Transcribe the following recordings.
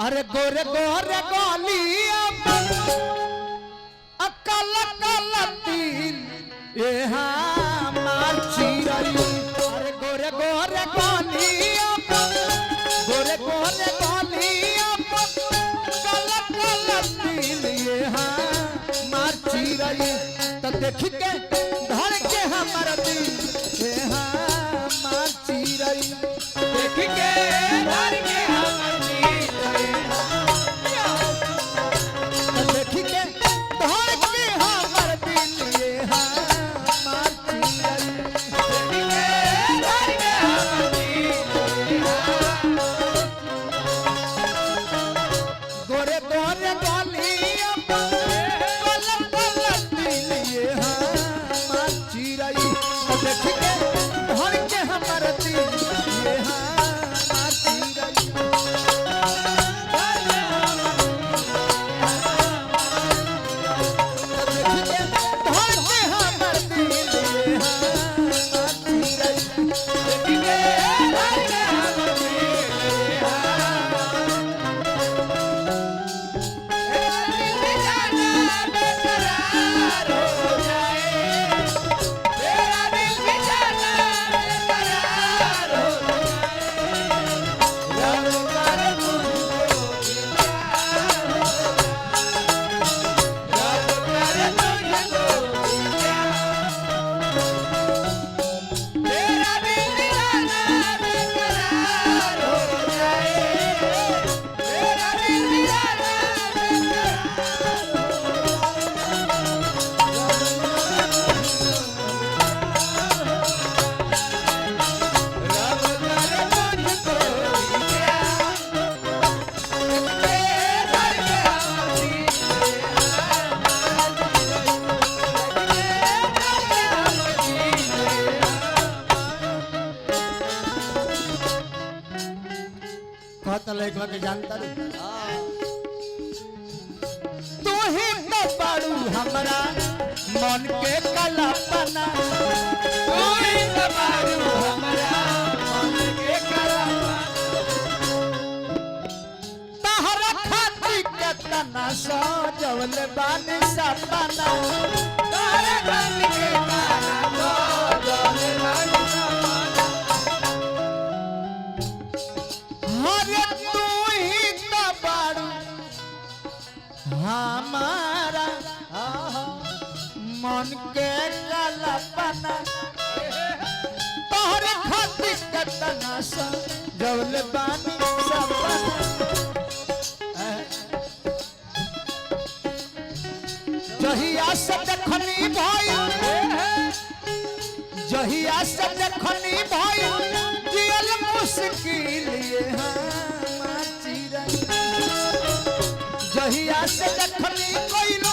अरे गोरे गोरे गोलिया अकल अकल तीन ये हमार चिरई। अरे गोरे गोरे गोलिया गोरे गोरे गोलिया अकल अकल तीन ये हमार चिरई। तो देख के धड़ के हमार दिल ये हमार चिरई। देख के धड़ के हमार के जानता तू ही तो बाड़ू हमारा मन के कलापना। तू ही तो बाड़ू हमारा मन के कलापना। तहरा खाती के तना सजवल बानी सपना। तहरा खाती के तना सजवल बानी सपना। हमारा मन के कल्पना तोहरे खातिर कतना सजवल बानी सपना। जहिया से देखनी भइल जहिया से देखनी भइल जियल मुश्किल ये हमार चिरई। जहिया से देखनी कोइलो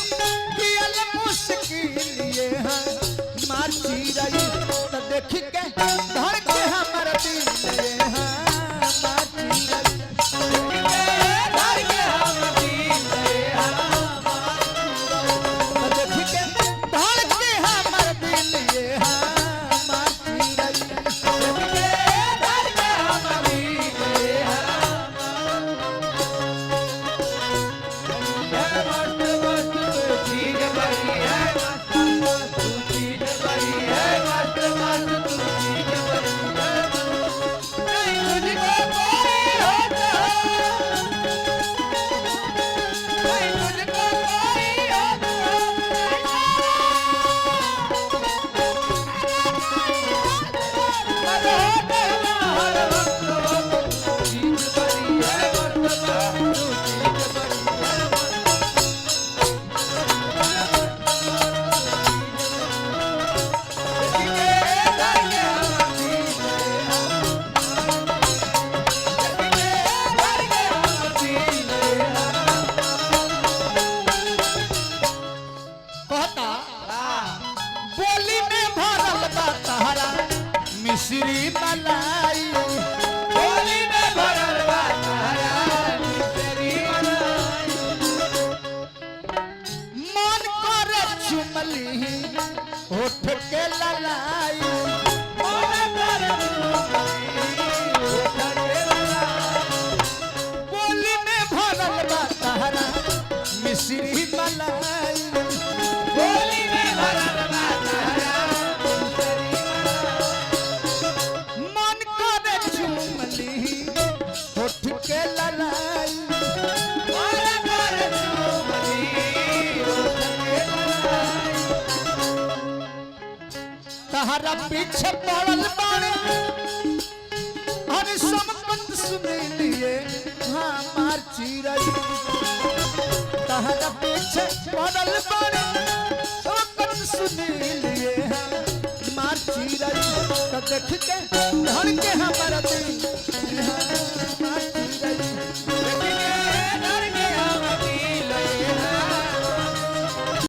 जियल मुश्किल ये हमार चिरई। तो देख के धड़ के हमर दिल ये हमार चिरई। धड़ के हमर दिल ये हमार चिरई। तो देख के धड़ के हमर दिल ये हमार चिरई। धड़ के हमर दिल ये तहरा पीछे पड़ल बाड़े हर समकत सुने लिए हमार चिरई तहरा पीछे पड़ल बाड़े समकत सुने लिए हमार चिरई तो देख के धड़ के हमारा दिल